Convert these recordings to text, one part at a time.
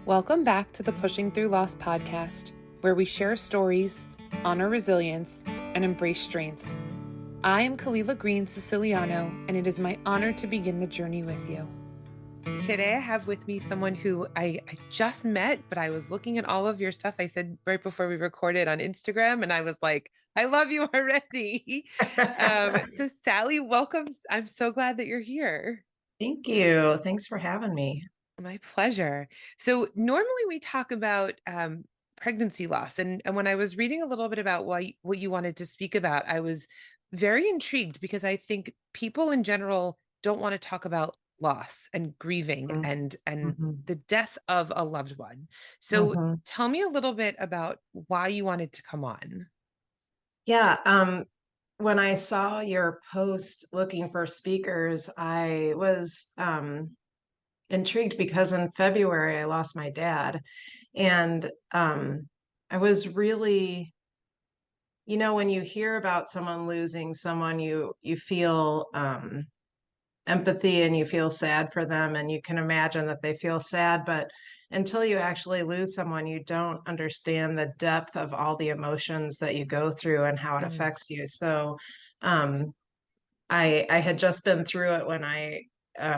Welcome back to the Pushing Through Loss podcast, where we share stories, honor resilience, and embrace strength. I am Kalila Green Siciliano, and it is my honor to begin the journey with you. Today, I have with me someone who I just met, but I was looking at all of your stuff. I said right before we recorded on Instagram, and I was like, I love you already. So Sally, welcome. I'm so glad that you're here. Thank you. Thanks for having me. My pleasure. So normally we talk about pregnancy loss, and when I was reading a little bit about what you wanted to speak about, I was very intrigued because I think people in general don't want to talk about loss and grieving and Mm-hmm. the death of a loved one. So Mm-hmm. tell me a little bit about why you wanted to come on. Yeah. When I saw your post looking for speakers, I was intrigued because in February I lost my dad, and I was really, when you hear about someone losing someone, you feel empathy and you feel sad for them and you can imagine that they feel sad, but until you actually lose someone you don't understand the depth of all the emotions that you go through and how it Mhm. affects you. So um I had just been through it when I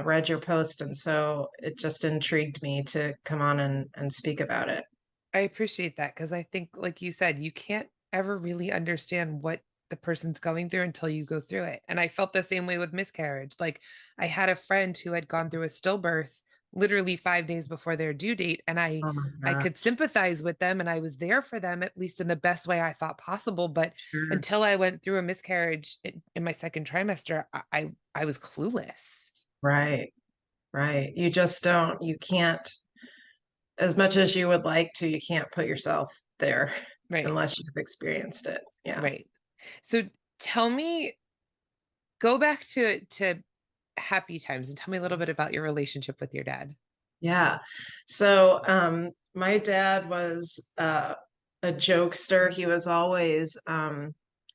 read your post, and so it just intrigued me to come on and speak about it. I appreciate that because I think, like you said, you can't ever really understand what the person's going through until you go through it. And I felt the same way with miscarriage. Like I had a friend who had gone through a stillbirth literally 5 days before their due date, and I Oh I my could gosh. sympathize with them and I was there for them at least in the best way I thought possible. But Sure. until I went through a miscarriage in my second trimester, I was clueless. Right. Right. You just don't, you can't, as much as you would like to, you can't put yourself there Right. unless you've experienced it. Yeah. Right. So tell me, go back to happy times and tell me a little bit about your relationship with your dad. Yeah. So my dad was a jokester. He was always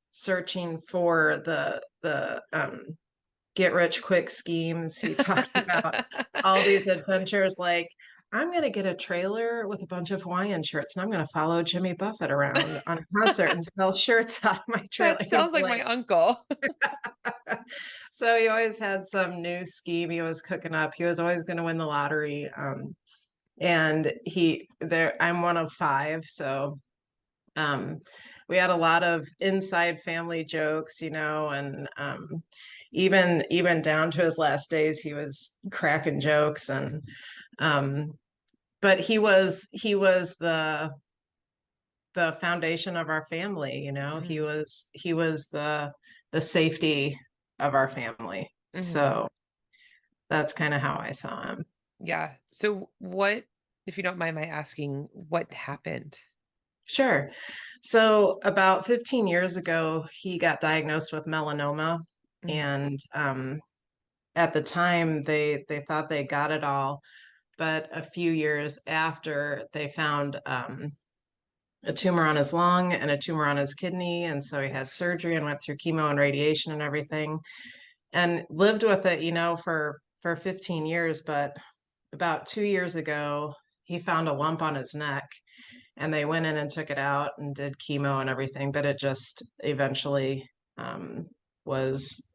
searching for the get rich quick schemes. He talked about all these adventures like, I'm going to get a trailer with a bunch of Hawaiian shirts and I'm going to follow Jimmy Buffett around on a concert and sell shirts out of my trailer. That You know, sounds like my like, uncle. so he always had some new scheme he was cooking up. He was always going to win the lottery. And I'm one of five. So um, we had a lot of inside family jokes, and even down to his last days, he was cracking jokes, and um, but he was the foundation of our family. He Mhm, was the safety of our family. mhm. So that's kind of how I saw him. Yeah. So what, if you don't mind my asking, what happened? Sure. So about 15 years ago, he got diagnosed with melanoma, Mm. and at the time they thought they got it all, but a few years after they found a tumor on his lung and a tumor on his kidney, and so he had Oof. surgery and went through chemo and radiation and everything, and lived with it, for 15 years. But about 2 years ago, he found a lump on his neck and they went in and took it out and did chemo and everything, but it just eventually was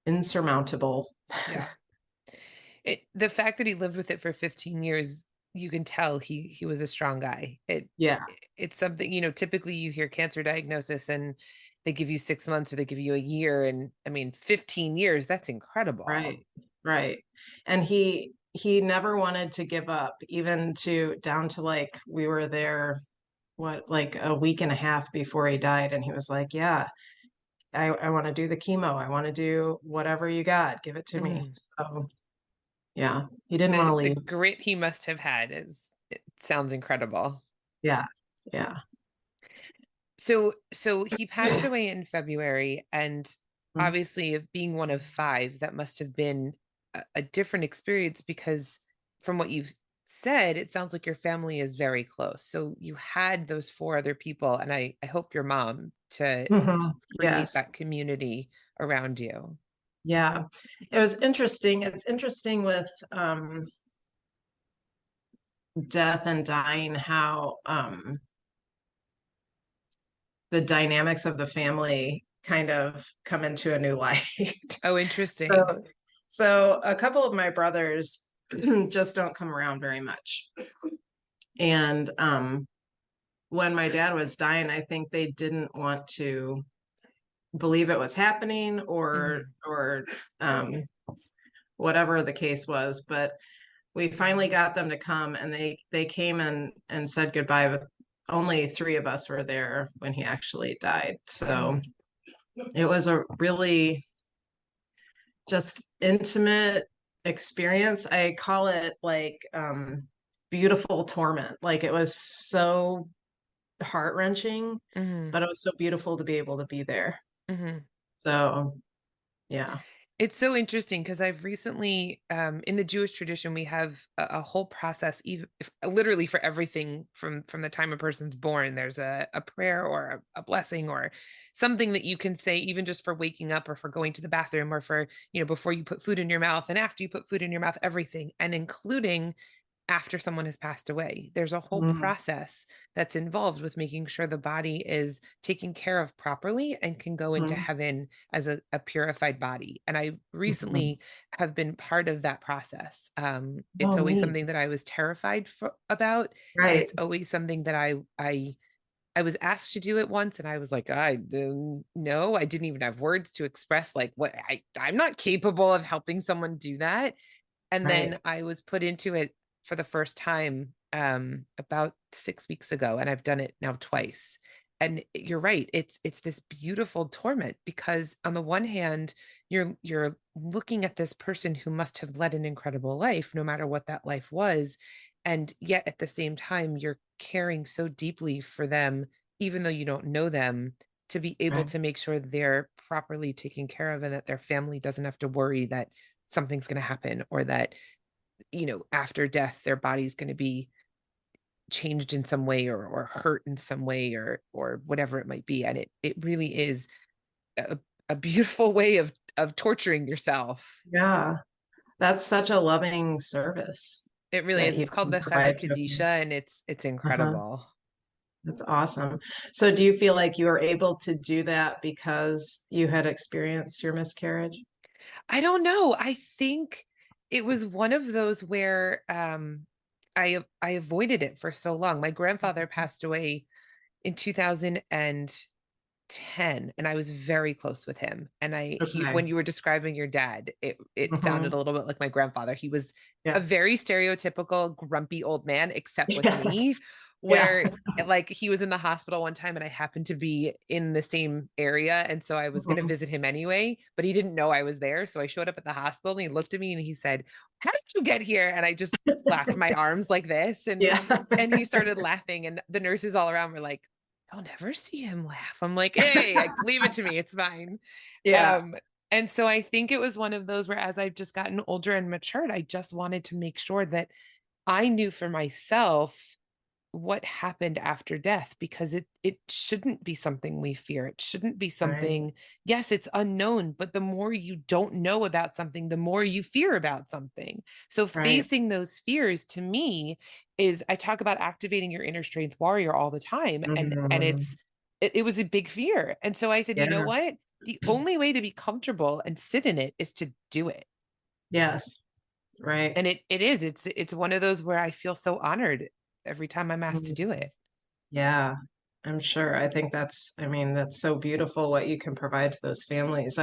insurmountable. Yeah. The fact that he lived with it for 15 years, you can tell he was a strong guy. Yeah, It's something, typically you hear cancer diagnosis and they give you 6 months or they give you a year. And I mean, 15 years, that's incredible. right, right. And he never wanted to give up, even to down to like we were there, what, like a week and a half before he died, and he was like, "Yeah, I want to do the chemo. I want to do whatever you got. Give it to me." Mhm. So yeah, he didn't want to The leave. grit he must have had it sounds incredible. Yeah, yeah. So he passed away in February, and Mhm. obviously of being one of five, that must have been a different experience because from what you've said, it sounds like your family is very close. So you had those four other people, and I hope your mom to Mhm. create Yes. that community around you. Yeah, it was interesting. It's interesting death and dying, how the dynamics of the family kind of come into a new light. Oh, interesting. So, so a couple of my brothers just don't come around very much. And when my dad was dying, I think they didn't want to believe it was happening, Mhm. or um, whatever the case was. But we finally got them to come, and they came and said goodbye. But only three of us were there when he actually died. So Mhm. it was a really just intimate experience. I call it like beautiful torment. Like it was so heart-wrenching, Mhm. but it was so beautiful to be able to be there. Mhm. So yeah. It's so interesting because I've recently, in the Jewish tradition, we have a whole process, even if, literally for everything from the time a person's born. There's a prayer or a blessing or something that you can say, even just for waking up or for going to the bathroom or for, before you put food in your mouth and after you put food in your mouth, everything, and including after someone has passed away. There's a whole Mm, process that's involved with making sure the body is taken care of properly and can go into mm, heaven as a purified body. And I mhm. recently have been part of that process. It's Oh, always neat. something that I was terrified about, and Right, it's always something that I was asked to do it once, and I was like, I didn't know. I didn't even have words to express like what I'm not capable of helping someone do that. And right. then I was put into it for the first time about 6 weeks ago, and I've done it now twice. And you're right, it's this beautiful torment because on the one hand, you're looking at this person who must have led an incredible life, no matter what that life was. And yet at the same time, you're caring so deeply for them, even though you don't know them, to be able Right. to make sure they're properly taken care of and that their family doesn't have to worry that something's going to happen or that after death their body's going to be changed in some way or hurt in some way or whatever it might be, and it really is a beautiful way of torturing yourself. Yeah. That's such a loving service It really that is. you It's called can the Chevra provide to a family. Kadisha, and it's Uh-huh. incredible. That's awesome. So do you feel like you were able to do that because you had experienced your miscarriage? I don't know. I think it was one of those where I avoided it for so long. My grandfather passed away in 2010, and I was very close with him. And he Okay. when you were describing your dad, it sounded Hmm. a little bit like my grandfather. He was a Yeah. very stereotypical grumpy old man, except with me, Yes. Yeah. where like he was in the hospital one time and I happened to be in the same area. And so I was going to Mhm. visit him anyway, but he didn't know I was there. So I showed up at the hospital and he looked at me and he said, "How did you get here?" And I just flapped my arms like this. And Yeah. he started laughing, and the nurses all around were like, "I'll never see him laugh." I'm like, "Hey, leave it to me. It's fine." Yeah. Um, and so I think it was one of those where as I've just gotten older and matured, I just wanted to make sure that I knew for myself what happened after death, because it shouldn't be something we fear. It shouldn't be Right. something, yes, it's unknown, but the more you don't know about something, the more you fear about something. So Right. facing those fears to me is, I talk about activating your inner strength warrior all the time, and Mhm. it was a big fear. And so I said, you know Yeah. what? The only way to be comfortable and sit in it is to do it. Yes. Right. And it is. It's one of those where I feel so honored every time I'm asked to Mhm. do it. Yeah. I'm sure. I think I mean, that's so beautiful what you can provide to those families.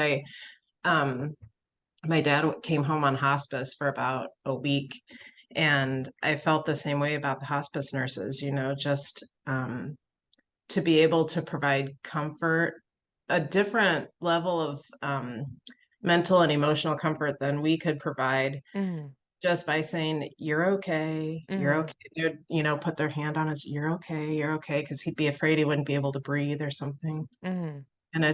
Um, my dad came home on hospice for about a week, and I felt the same way about the hospice nurses, just to be able to provide comfort, a different level of mental and emotional comfort than we could provide, Mhm, just by saying, "You're okay, you're mhm, okay." They'd, put their hand on us, you're okay," because he'd be afraid he wouldn't be able to breathe or something. mhm, And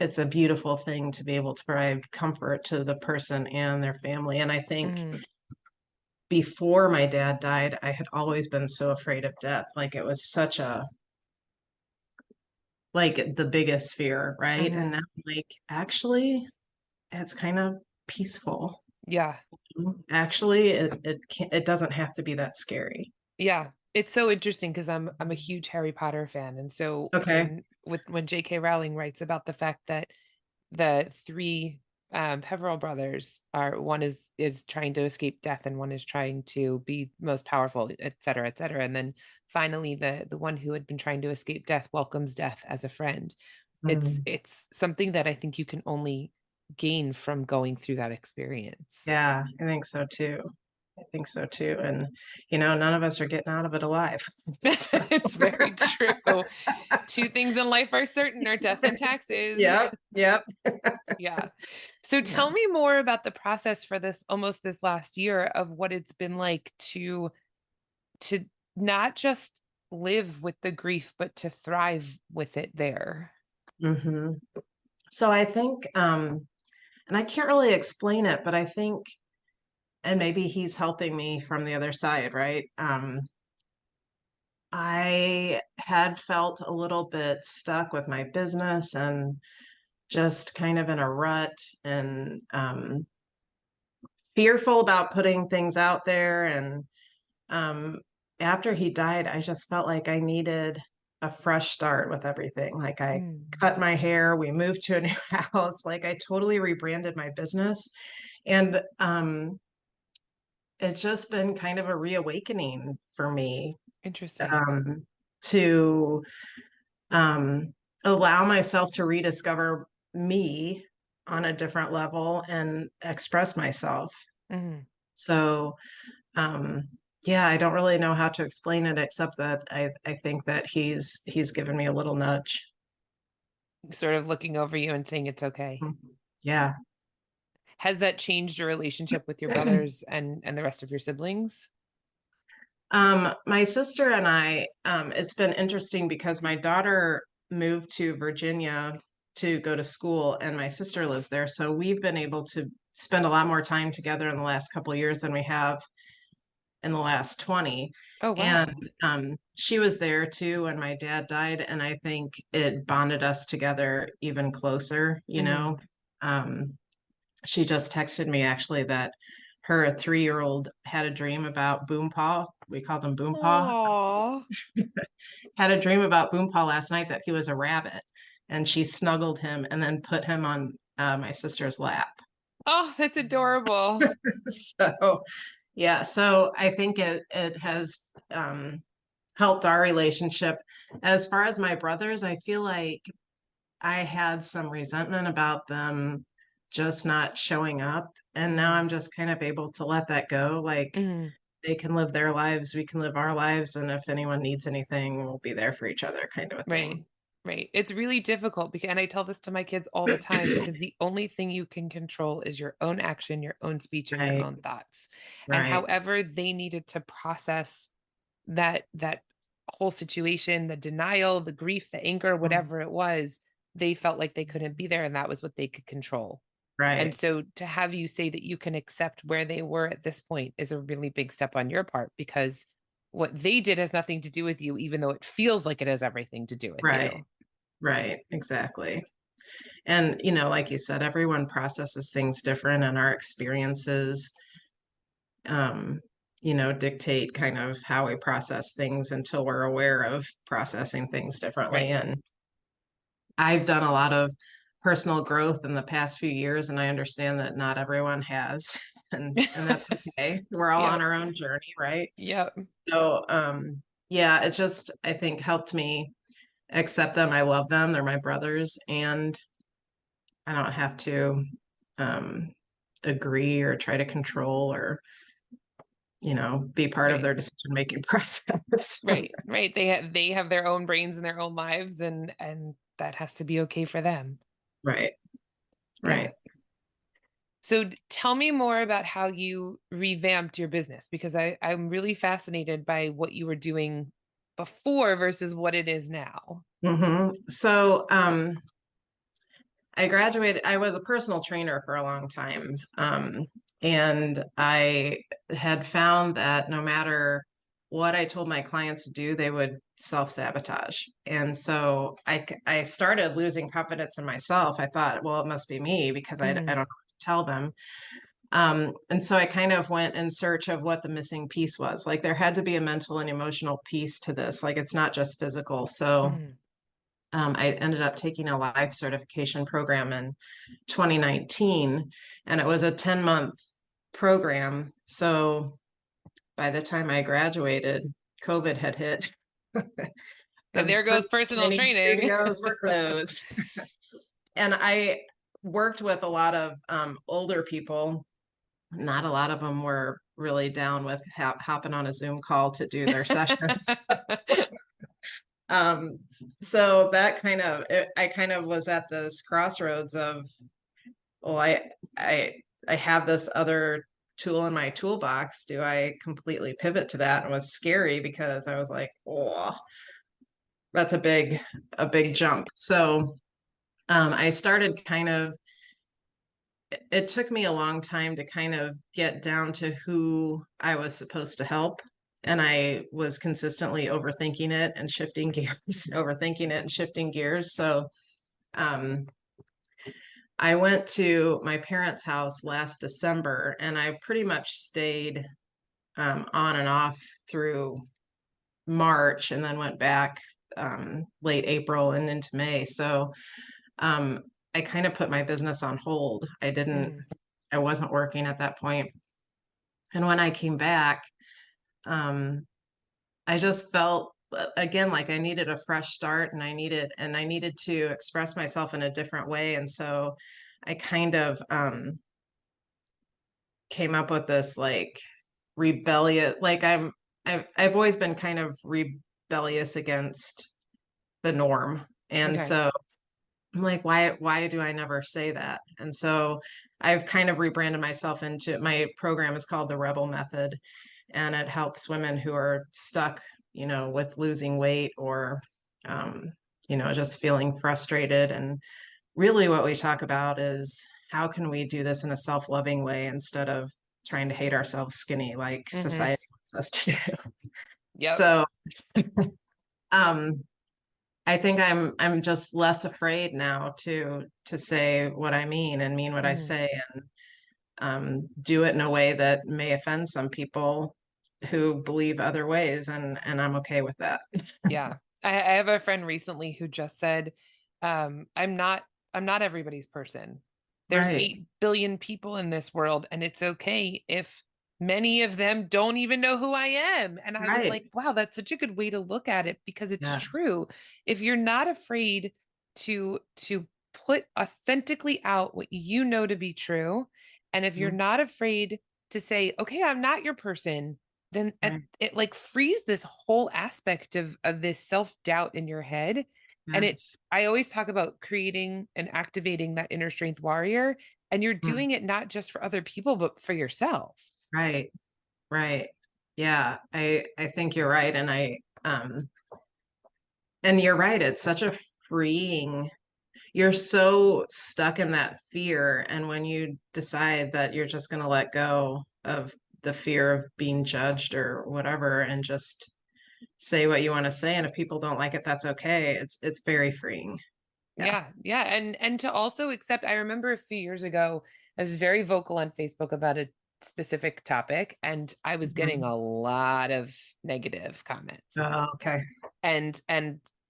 it's a beautiful thing to be able to provide comfort to the person and their family. And I think mhm, before my dad died, I had always been so afraid of death. Like it was such like the biggest fear, right? And now mhm. I'm like, actually, it's kind of peaceful. Yeah. Actually, it doesn't have to be that scary. Yeah, it's so interesting because I'm a huge Harry Potter fan, and so Okay. when J.K. Rowling writes about the fact that the three Peverell brothers are one is trying to escape death and one is trying to be most powerful, et cetera, et cetera. And then finally the one who had been trying to escape death welcomes death as a friend. Mm. It's something that I think you can only gain from going through that experience. Yeah, I think so too. I think so too. And, none of us are getting out of it alive. So, It's very true. Two things in life are certain are death and taxes. yep, yep. Yeah. So Yeah. tell me more about the process for this almost this last year of what it's been like to not just live with the grief, but to thrive with it there. hmm So I think, and I can't really explain it, but I think, and maybe he's helping me from the other side, right? I had felt a little bit stuck with my business and just kind of in a rut and fearful about putting things out there. And um, after he died, I just felt like I needed a fresh start with everything. Like I Mm, cut my hair, we moved to a new house, like I totally rebranded my business. And it's just been kind of a reawakening for me interesting. um, to um, allow myself to rediscover me on a different level and express myself. Mhm. So, um, yeah, I don't really know how to explain it except that I think that he's given me a little nudge. Sort of looking over you and saying it's okay. Yeah. Has that changed your relationship with your brothers and the rest of your siblings? My sister and I, it's been interesting because my daughter moved to Virginia to go to school, and my sister lives there. So we've been able to spend a lot more time together in the last couple of years than we have in the last 20. Oh, And wow. she was there too when my dad died, and I think it bonded us together even closer, Mhm. Um, she just texted me actually that her 3-year-old had a dream about Boompaw. We called him Boompaw. Aw. Had a dream about Boompaw last night that he was a rabbit, and she snuggled him and then put him on my sister's lap. Oh, that's adorable. So yeah, so I think it has helped our relationship. As far as my brothers, I feel like I had some resentment about them just not showing up. And now Mhm. I'm just kind of able to let that go. Like Mhm. they can live their lives, we can live our lives. And if anyone needs anything, we'll be there for each other, kind of a Right. thing. Right. It's really difficult because, and I tell this to my kids all the time because the only thing you can control is your own action, your own speech, and your Right, own thoughts. And right. however they needed to process that whole situation, the denial, the grief, the anger, whatever it was, they felt like they couldn't be there and that was what they could control. And Right, so to have you say that you can accept where they were at this point is a really big step on your part because what they did has nothing to do with you, even though it feels like it has everything to do with right, you. right, exactly. And, like you said, everyone processes things different, and our experiences, um, dictate kind of how we process things until we're aware of processing things differently. Right. And I've done a lot of personal growth in the past few years, and I understand that not everyone has, and that's okay. We're all on Yep. our own journey, right? Yep. So, yeah, it just I think helped me accept them. I love them. They're my brothers, and I don't have to um, agree or try to control or be part of Right. their decision making process. Right. Right. They have their own brains and their own lives and that has to be okay for them. Right, Yeah. right. So tell me more about how you revamped your business because I'm really fascinated by what you were doing before versus what it is now. So, I graduated, I was a personal trainer for a long time. And I had found that no matter what I told my clients to do, they would self-sabotage. And so I started losing confidence in myself. I thought, well, it must be me because I don't know Mhm. what to tell them. And so I kind of went in search of what the missing piece was. Like there had to be a mental and emotional piece to this. Like it's not just physical. So Mm. I ended up taking a life certification program in 2019, and it was a 10-month program. So by the time I graduated, COVID had hit. And The there goes personal personal training training. studios were closed. And I worked with a lot of older people. Not a lot of them were really down with hopping on a Zoom call to do their sessions. Um, so that I kind of was at this crossroads of, well, I, I have this other tool in my toolbox. Do I completely pivot to that? And it was scary because I was like, oh, that's a big jump. So, I started it took me a long time to kind of get down to who I was supposed to help. And I was consistently overthinking it and shifting gears, overthinking it and shifting gears. So um, I went to my parents' house last December and I pretty much stayed on and off through March and then went back late April and into May. So um, I kind of put my business on hold. Mm. I wasn't working at that point. And when I came back, um, I just felt again like I needed a fresh start and I needed to express myself in a different way. And so I kind of came up with this like rebellious like I've always been kind of rebellious against the norm. And Okay. so I'm like, why do I never say that? And so I've kind of rebranded myself into my program is called the Rebel Method, and it helps women who are stuck, with losing weight or, um, just feeling frustrated. And really, what we talk about is how can we do this in a self-loving way instead of trying to hate ourselves skinny like Mm-hmm. society wants us to do. Yep. So, um, I think I'm just less afraid now to say what I mean and mean what I Mm-hmm. say and do it in a way that may offend some people who believe other ways, and I'm okay with that. Yeah. I have a friend recently who just said, I'm not everybody's person. There's Right, 8 billion people in this world, and it's okay if many of them don't even know who I am. And I was right, like, wow, that's such a good way to look at it because it's yeah, true. If you're not afraid to put authentically out what you know to be true, and if you're mhm, not afraid to say, okay, I'm not your person, then right, it like frees this whole aspect of this self-doubt in your head. And yes, I always talk about creating and activating that inner strength warrior, and you're mm, doing it not just for other people but for yourself. right, right, yeah. I think you're right, and you're right. It's such a freeing. You're so stuck in that fear, and when you decide that you're just going to let go of the fear of being judged or whatever, and just say what you want to say, and if people don't like it, that's okay. It's very freeing. Yeah. Yeah, yeah, and to also accept, I remember a few years ago, I was very vocal on Facebook about a specific topic, and I was getting Mhm. a lot of negative comments. Oh, okay. And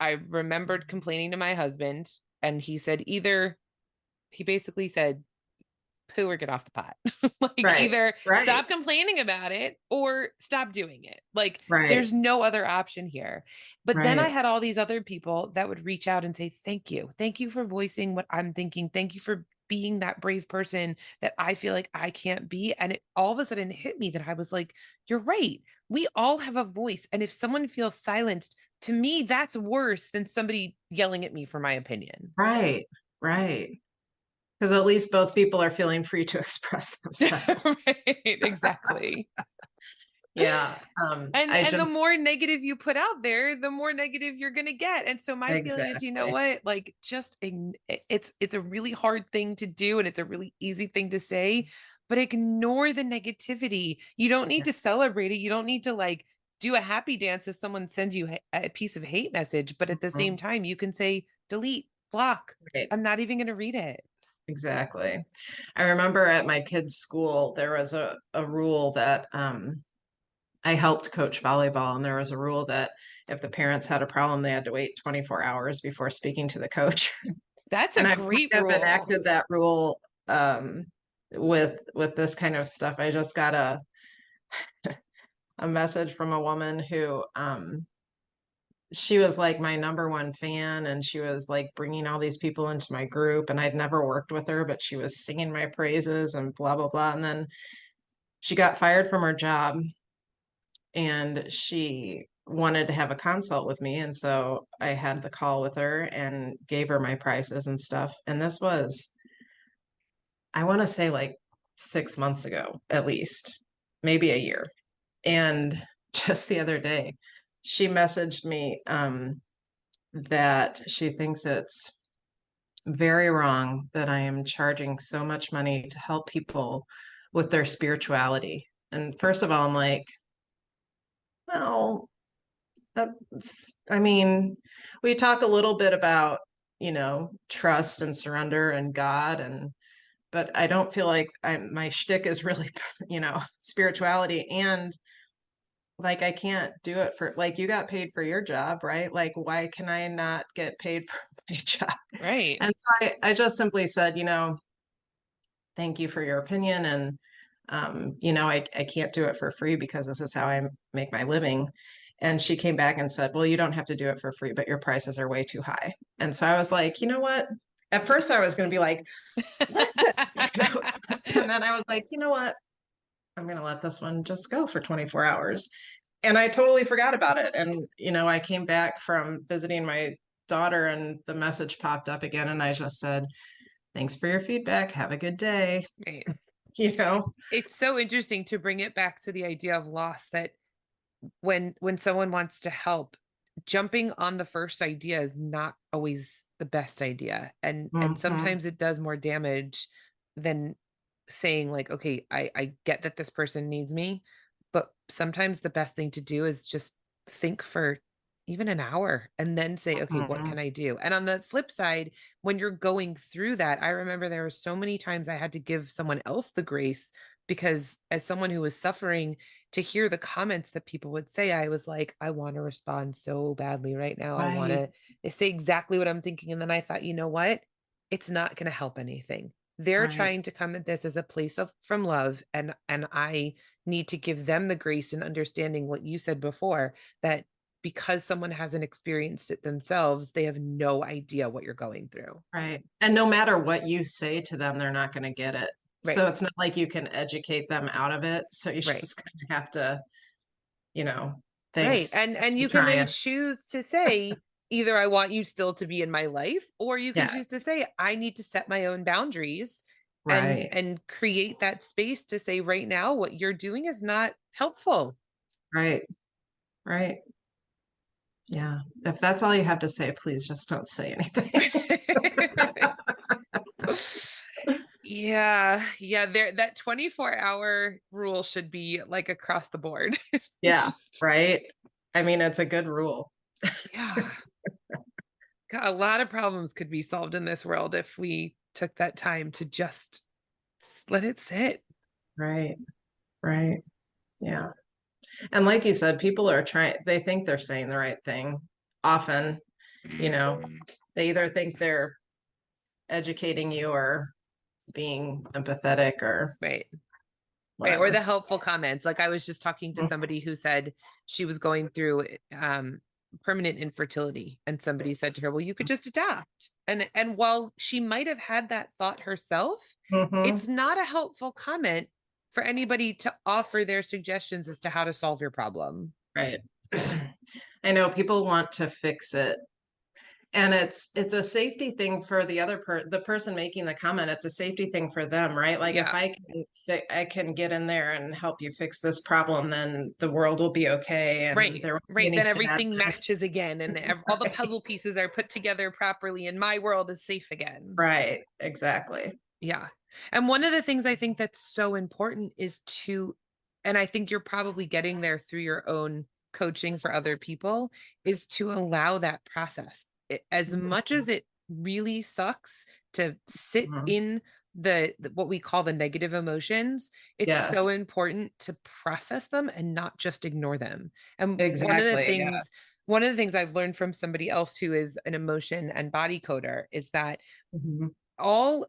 I remembered complaining to my husband, and he basically said, poo or get off the pot. Like Right. either Right. stop complaining about it or stop doing it. Like Right. there's no other option here. But then I Right. had all these other people that would reach out and say, thank you. Thank you for voicing what I'm thinking. Thank you for being that brave person that I feel like I can't be. And it all of a sudden hit me that I was like, you're right. We all have a voice. And if someone feels silenced, to me, that's worse than somebody yelling at me for my opinion. Right. Right. Because at least both people are feeling free to express themselves. Right, exactly. Yeah. And the more negative you put out there, the more negative you're going to get. And so my feeling is, you know Exactly. what? Like it's a really hard thing to do and it's a really easy thing to say, but ignore the negativity. You don't need Yeah. to celebrate it. You don't need to like do a happy dance if someone sends you a piece of hate message, but at the same Mhm. time you can say delete, block. Right. I'm not even going to read it. exactly. I remember at my kids' school, there was a rule that I helped coach volleyball, and there was a rule that if the parents had a problem, they had to wait 24 hours before speaking to the coach. That's a And I've great kind of rule. enacted that rule with this kind of stuff. I just got a message from a woman who she was like my number one fan, and she was like bringing all these people into my group, and I'd never worked with her, but she was singing my praises and blah blah blah. And then she got fired from her job, and she wanted to have a consult with me, and so I had the call with her and gave her my prices and stuff. And this was, I want to say, like 6 months ago at least, maybe a year. And just the other day she messaged me that she thinks it's very wrong that I am charging so much money to help people with their spirituality. And first of all, I'm like, well, I mean, we talk a little bit about, trust and surrender and God, but I don't feel like my shtick is really, spirituality. And like, I can't do it for, like, you got paid for your job, right? Like, why can I not get paid for my job? Right. And so I just simply said, thank you for your opinion. And, I can't do it for free because this is how I make my living. And she came back and said, well, you don't have to do it for free, but your prices are way too high. And so I was like, you know what? At first I was going to be like, listen, and then I was like, you know what? I'm going to let this one just go for 24 hours. And I totally forgot about it. And, I came back from visiting my daughter, and the message popped up again. And I just said, thanks for your feedback. Have a good day. Right. You know? It's so interesting to bring it back to the idea of loss, that when someone wants to help, jumping on the first idea is not always the best idea. And Mhm. sometimes it does more damage than saying like, okay, I get that this person needs me, but sometimes the best thing to do is just think for even an hour and then say, okay, what Mhm. can I do? And on the flip side, when you're going through that, I remember there were so many times I had to give someone else the grace, because as someone who was suffering, to hear the comments that people would say, I was like, I want to respond so badly right now. I want Right, to say exactly what I'm thinking. And then I thought, you know what? It's not going to help anything. They're right, trying to come at this as a place of from love, and I need to give them the grace and understanding what you said before, that because someone hasn't experienced it themselves, they have no idea what you're going through. right. And no matter what you say to them, they're not going to get it. Right. So it's not like you can educate them out of it. So you Right. just kind of have to, you know, Right. thanks. And Thanks for you can then trying. choose to say, either I want you still to be in my life, or you can choose to Yes. say, I need to set my own boundaries and Right, create that space to say, right now what you're doing is not helpful. right, right. Yeah. If that's all you have to say, please just don't say anything. Yeah, yeah, there, that 24-hour rule should be like across the board. Yeah, Just right. I mean, it's a good rule. yeah. A lot of problems could be solved in this world if we took that time to just let it sit. Right, right. Yeah. And like you said, people are trying, they think they're saying the right thing. Often, you know, they either think they're educating you or being empathetic or Right. Right. Or whatever. the helpful comments. Like I was just talking to Mhm. somebody who said she was going through permanent infertility, and somebody said to her, "Well, you could just adopt." And while she might have had that thought herself, Mhm. it's not a helpful comment for anybody to offer their suggestions as to how to solve your problem. Right. I know people want to fix it. And it's a safety thing for the person making the comment. It's a safety thing for them, right? Like if Yeah. I can get in there and help you fix this problem, then the world will be okay, and Right. there won't be Right. any Then everything sadness. matches again, and all the puzzle pieces are put together properly, and my world is safe again. Right, exactly. Yeah. And one of the things I think that's so important is to, and I think you're probably getting there through your own coaching for other people, is to allow that process. As much as it really sucks to sit Mhm. in the what we call the negative emotions. It's so Yes, important to process them and not just ignore them. And exactly. Yeah. one of the things I've learned from somebody else who is an emotion and body coder is that Mhm. all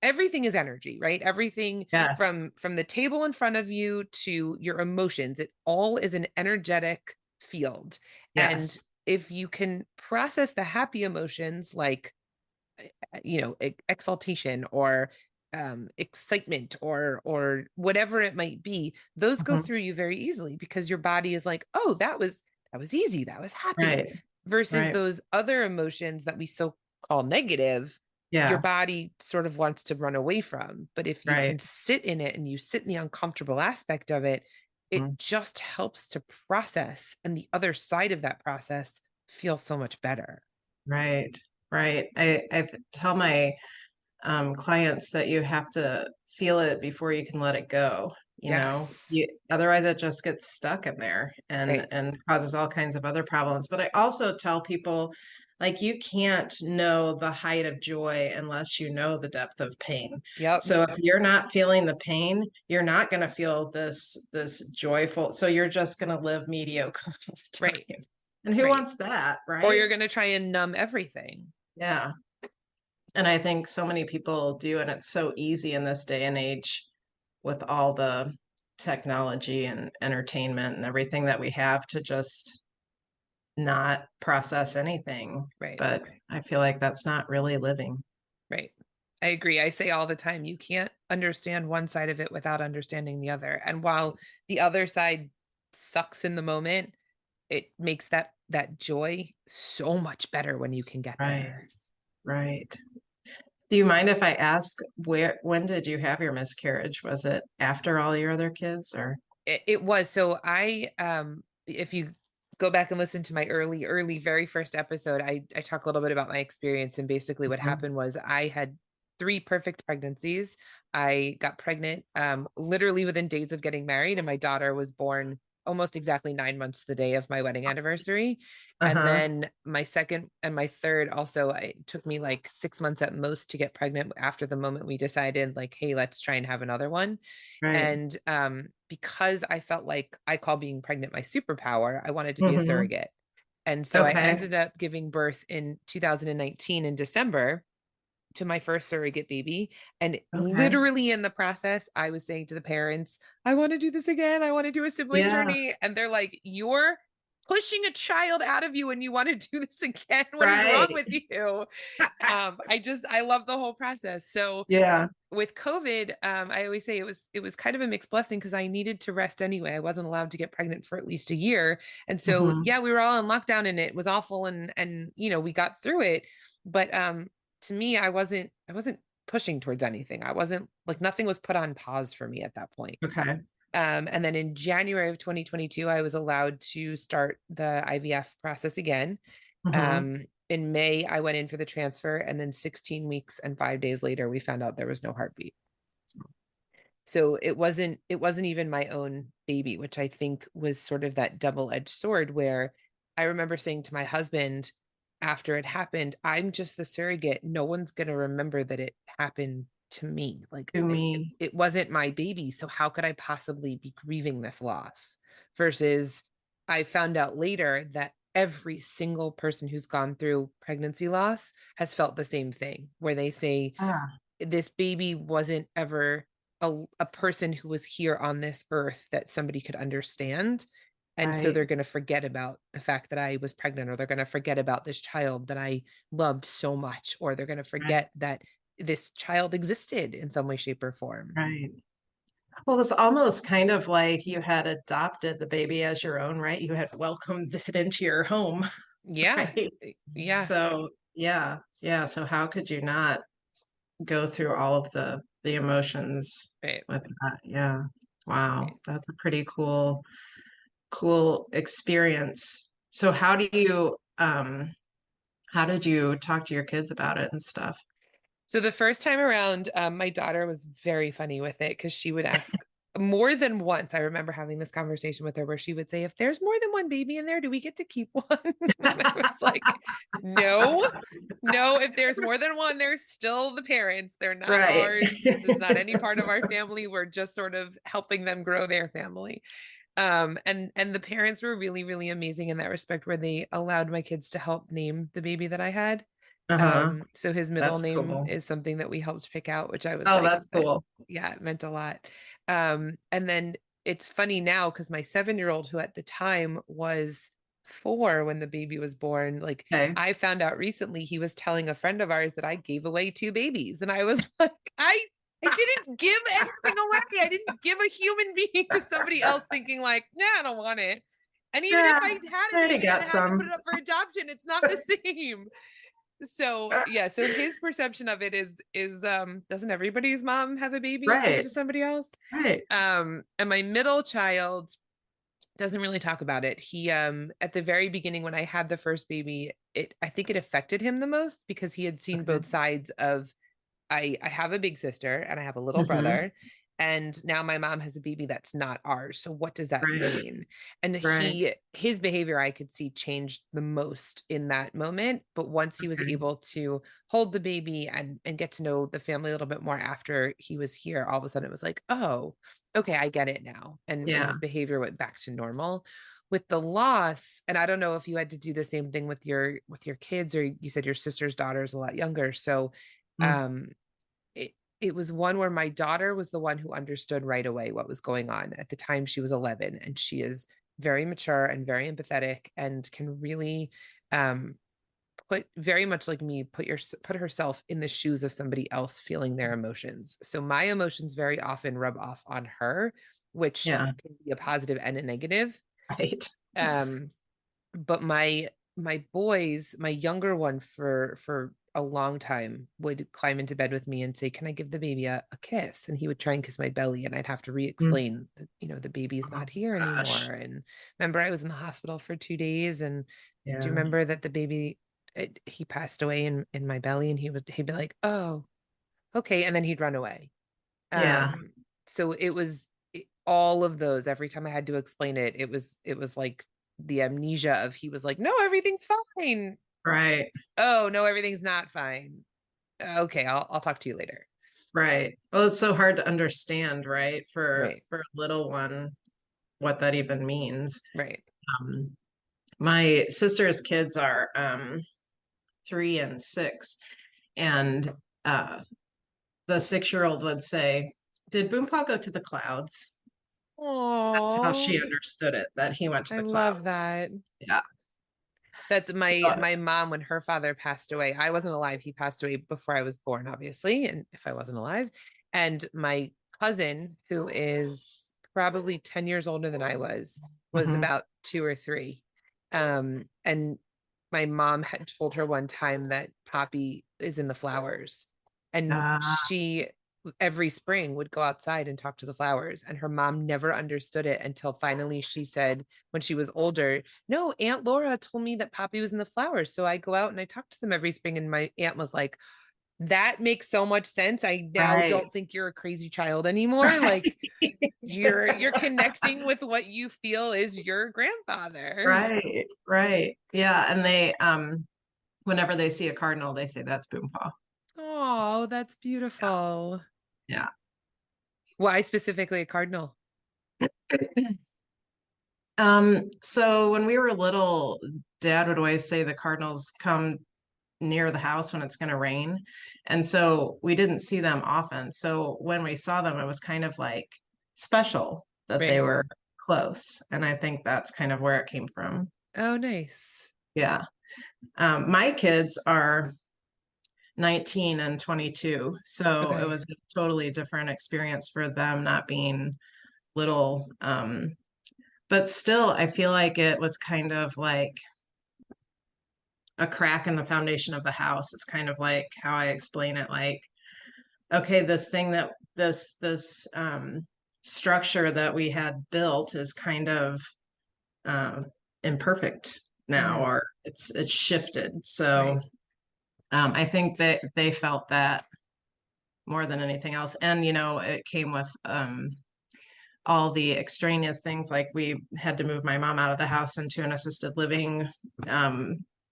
everything is energy, right? Everything Yes, from the table in front of you to your emotions, it all is an energetic field. And yes. if you can process the happy emotions like exaltation or excitement or whatever it might be, those go Mhm. through you very easily because your body is like, oh, that was easy, that was happy, Right, versus right. those other emotions that we so call negative, your Yeah, body sort of wants to run away from. But if you can right. sit in it and you sit in the uncomfortable aspect of it, it Mhm. just helps to process, and the other side of that process feels so much better. Right, right. I tell my clients that you have to feel it before you can let it go. Yes. Otherwise it just gets stuck in there Right. and causes all kinds of other problems. But I also tell people, like, you can't know the height of joy unless you know the depth of pain. Yep. So if you're not feeling the pain, you're not going to feel this joyful. So you're just going to live mediocre all the Right. time. And who Right. wants that, Or right? you're going to try and numb everything. Yeah. And I think so many people do, and it's so easy in this day and age with all the technology and entertainment and everything that we have to just not process anything. Right. But I feel like that's not really living. Right. I agree. I say all the time, you can't understand one side of it without understanding the other. And while the other side sucks in the moment, it makes that joy so much better when you can get Right, there. right. Do you mind if I ask when did you have your miscarriage? Was it after all your other kids or? It was. So if you go back and listen to my early very first episode, I talk a little bit about my experience, and basically what Mhm. happened was I had three perfect pregnancies. I got pregnant literally within days of getting married, and my daughter was born almost exactly 9 months the day of my wedding anniversary. And Uh-huh. then my second and my third also, it took me like 6 months at most to get pregnant after the moment we decided, like, hey, let's try and have another one. Right. And because I felt like I call being pregnant my superpower, I wanted to be a Hmm. surrogate. And so I Okay. ended up giving birth in 2019 in December to my first surrogate baby. And Okay. literally in the process, I was saying to the parents, I want to do this again. I want to do a sibling Yeah. journey. And they're like, you're pushing a child out of you and you want to do this again. What is wrong Right. with you? I love the whole process. So Yeah. with COVID, I always say it was kind of a mixed blessing because I needed to rest anyway. I wasn't allowed to get pregnant for at least a year. And so Hmm. yeah, we were all in lockdown and it was awful, and we got through it. But to me, I wasn't pushing towards anything. I wasn't like nothing was put on pause for me at that point. Okay. And then in January of 2022, I was allowed to start the IVF process again. Hmm. In May, I went in for the transfer, and then 16 weeks and 5 days later, we found out there was no heartbeat. So it wasn't even my own baby, which I think was sort of that double-edged sword where I remember saying to my husband after it happened, I'm just the surrogate. No one's going to remember that it happened to me. Like To it, me. it wasn't my baby. So how could I possibly be grieving this loss? Versus I found out later that every single person who's gone through pregnancy loss has felt the same thing, where they say, Ah, this baby wasn't ever a person who was here on this earth that somebody could understand. And so right. they're going to forget about the fact that I was pregnant, or they're going to forget about this child that I loved so much, or they're going to Right. forget that this child existed in some way, shape, or form. Right. Well, it's almost kind of like you had adopted the baby as your own, right? You had welcomed it into your home, Yeah. right? Yeah. So, yeah, yeah. So how could you not go through all of the emotions Right. with that? Yeah. Wow. Right. That's a pretty cool experience. So how did you talk to your kids about it and stuff? So the first time around, my daughter was very funny with it because she would ask. more than once, I remember having this conversation with her where she would say, if there's more than one baby in there, do we get to keep one? And I was like, no, no, if there's more than one, they're still the parents. They're not Right. ours. This is not any part of our family. We're just sort of helping them grow their family. And the parents were really, really amazing in that respect, where they allowed my kids to help name the baby that I had. Uh-huh. So his middle That's name cool. is something that we helped pick out, which I was Oh, like, that's cool. yeah, it meant a lot. And then it's funny now because my 7-year-old, who at the time was 4 when the baby was born, like Okay. I found out recently he was telling a friend of ours that I gave away 2 babies. And I was like, I didn't give anything away. I didn't give a human being to somebody else thinking like, nah, I don't want it. And even if Yeah, I had I a already baby and got had to put some. it up for adoption, it's not the same. So yeah, so his perception of it is doesn't everybody's mom have a baby and give it Right. to somebody else? Right. And my middle child doesn't really talk about it. He at the very beginning when I had the first baby, I think it affected him the most because he had seen Okay. both sides of I have a big sister and I have a little Hmm. brother. And now my mom has a baby that's not ours. So what does that Right. mean? And Right. his behavior I could see changed the most in that moment. But once he was Okay. able to hold the baby and get to know the family a little bit more after he was here, all of a sudden it was like, oh, okay, I get it now. And Yeah. his behavior went back to normal. With the loss, and I don't know if you had to do the same thing with your kids, or you said your sister's daughter is a lot younger. So Mm. um it was one where my daughter was the one who understood right away what was going on. At the time, she was 11, and she is very mature and very empathetic and can really um, put very much like me put herself in the shoes of somebody else feeling their emotions. So my emotions very often rub off on her, which Yeah. can be a positive and a negative. Right. Um, but my boys, my younger one for a long time would climb into bed with me and say, can I give the baby a kiss? And he would try and kiss my belly, and I'd have to Mm. re-explain that, the baby's Oh not here anymore. gosh. And remember, I was in the hospital for 2 days, and do you Yeah. remember that the baby he passed away in my belly? And he'd be like, oh, okay, and then he'd run away. Yeah. So it was all of those. Every time I had to explain it, it was like the amnesia of he was like, no, everything's fine. Right. Oh, no, everything's not fine. Okay, I'll talk to you later. Right. Well, it's so hard to understand, right? Right, For a little one, what that even means. right. Um, my sister's kids are 3 and 6, and the 6-year-old would say, "Did Boompah go to the clouds?" That's how Oh, she understood it, that he went to I the love clouds. that. Yeah. That's So, my mom when her father passed away. I wasn't alive. He passed away before I was born, obviously, and if I wasn't alive. And my cousin, who is probably 10 years older than I was mhm. about 2 or 3. And my mom had told her one time that Poppy is in the flowers. And Uh, she every spring would go outside and talk to the flowers. And her mom never understood it until finally she said, when she was older, no, Aunt Laura told me that Poppy was in the flowers. So I go out and I talk to them every spring. And my aunt was like, that makes so much sense. I now right. don't think you're a crazy child anymore. Right. Like you're connecting with what you feel is your grandfather. Right. Right. Yeah. And they whenever they see a cardinal, they say that's Boompah. So, Oh, that's yeah. beautiful. Yeah. Why specifically a cardinal? So when we were little, Dad would always say the cardinals come near the house when it's going to rain. And so we didn't see them often. So when we saw them, it was kind of like special that they Right. were close. And I think that's kind of where it came from. Oh, nice. Yeah. My kids are 19 and 22. So it Okay. was a totally different experience for them not being little. But still, I feel like it was kind of like a crack in the foundation of the house. It's kind of like how I explain it, like, okay, this thing that this structure that we had built is kind of um imperfect now, Hmm. or it's shifted. So Right. I think that they felt that more than anything else. And it came with all the extraneous things, like we had to move my mom out of the house into an assisted living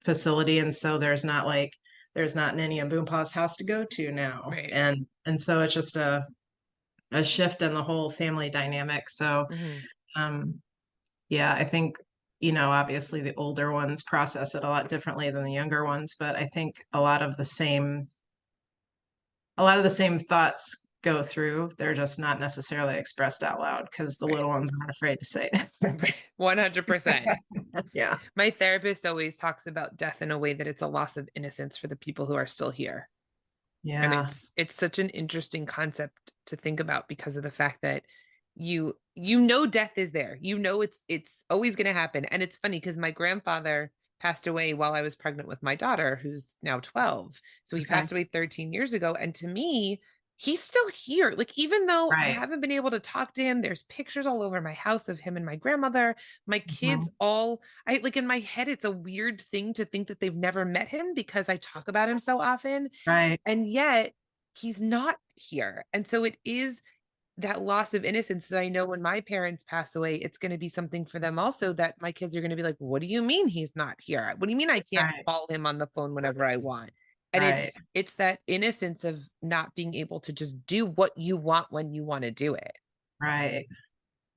facility, and so there's not Nanny and Boompaw's house to go to now, Right. and so it's just a shift in the whole family dynamic. So um yeah, I think, obviously the older ones process it a lot differently than the younger ones, but I think a lot of the same thoughts go through. They're just not necessarily expressed out loud because the Right. little ones aren't afraid to say it. 100%. Yeah. My therapist always talks about death in a way that it's a loss of innocence for the people who are still here. And Yeah. it's such an interesting concept to think about because of the fact that you death is there. It's always going to happen. And it's funny because my grandfather passed away while I was pregnant with my daughter, who's now 12. So he Okay. passed away 13 years ago. And to me, he's still here. Like, even though I Right. haven't been able to talk to him, there's pictures all over my house of him and my grandmother, my kids, all I like in my head, it's a weird thing to think that they've never met him because I talk about him so often. Right. And yet he's not here. And so it is that loss of innocence that I know when my parents pass away, it's going to be something for them also that my kids are going to be like, what do you mean he's not here? What do you mean I can't Right. call him on the phone whenever I want? And Right. it's that innocence of not being able to just do what you want when you want to do it. Right.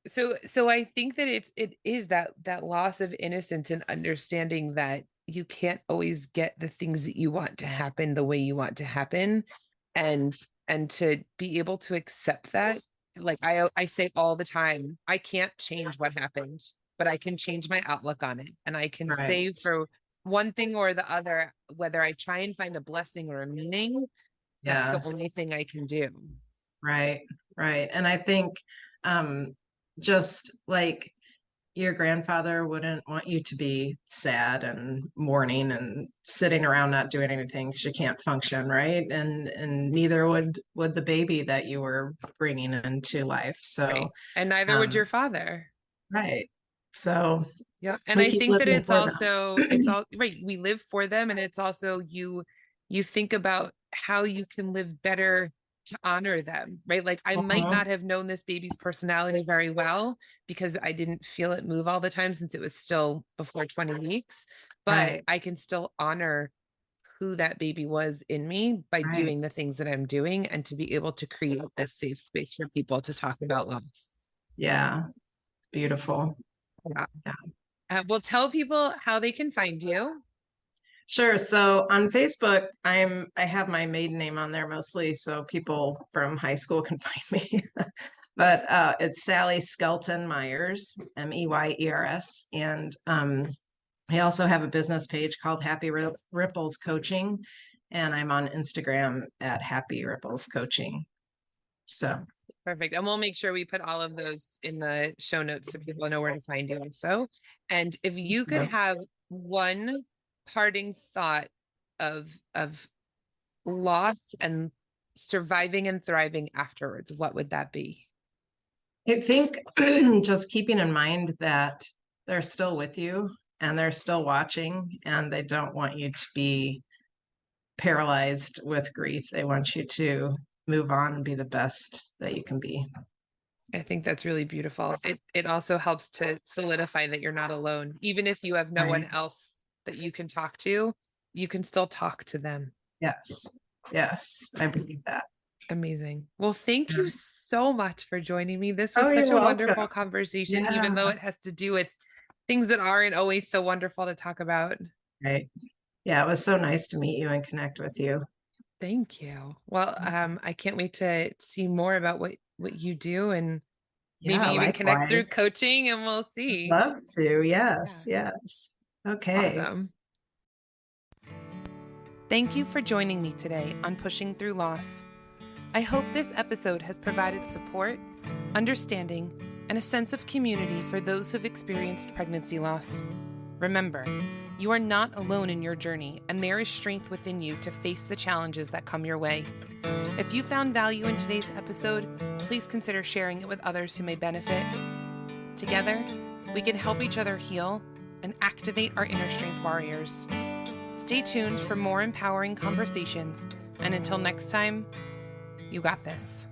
So I think that it is that loss of innocence and understanding that you can't always get the things that you want to happen the way you want to happen, and to be able to accept that. Like I say all the time, I can't change what happened, but I can change my outlook on it, and I can say Right. for one thing or the other, whether I try and find a blessing or a meaning, that's the Yes. only thing I can do. Right. Right. And I think just like your grandfather wouldn't want you to be sad and mourning and sitting around not doing anything because you can't function, right? And neither would the baby that you were bringing into life. So, Right. And neither would your um, father. right. So Yeah. And we I keep think that living it's for also, it's them. all right. We live for them. And it's also you think about how you can live better to honor them, right? Like I might Mhm. not have known this baby's personality very well because I didn't feel it move all the time since it was still before 20 weeks, but Right. I can still honor who that baby was in me by Right. doing the things that I'm doing and to be able to create this safe space for people to talk about loss. Yeah. It's beautiful. Yeah. Yeah. Well, tell people how they can find you. Sure. So on Facebook, I have my maiden name on there mostly, so people from high school can find me. But it's Sally Skelton Meyers, Meyers, and I also have a business page called Happy Ripples Coaching, and I'm on Instagram at Happy Ripples Coaching. So Perfect. And we'll make sure we put all of those in the show notes so people know where to find you also. And if you could yeah. have one parting thought of loss and surviving and thriving afterwards, what would that be? I think just keeping in mind that they're still with you and they're still watching, and they don't want you to be paralyzed with grief. They want you to move on and be the best that you can be. I think that's really beautiful. It also helps to solidify that you're not alone. Even if you have no one Right. else that you can talk to, you can still talk to them. Yes. Yes. I believe that. Amazing. Well, thank Yeah. you so much for joining me. This was Oh, such you're a welcome. wonderful conversation, even though Yeah. it has to do with things that aren't always so wonderful to talk about. Right. Yeah. It was so nice to meet you and connect with you. Thank you. Well, I can't wait to see more about what you do and maybe Yeah. even connect through Likewise. coaching and we'll see. Love to. Yeah. Yes. Yes. Okay. Awesome. Thank you for joining me today on Pushing Through Loss. I hope this episode has provided support, understanding, and a sense of community for those who've experienced pregnancy loss. Remember, you are not alone in your journey, and there is strength within you to face the challenges that come your way. If you found value in today's episode, please consider sharing it with others who may benefit. Together, we can help each other heal and activate our inner strength warriors. Stay tuned for more empowering conversations, and until next time, you got this.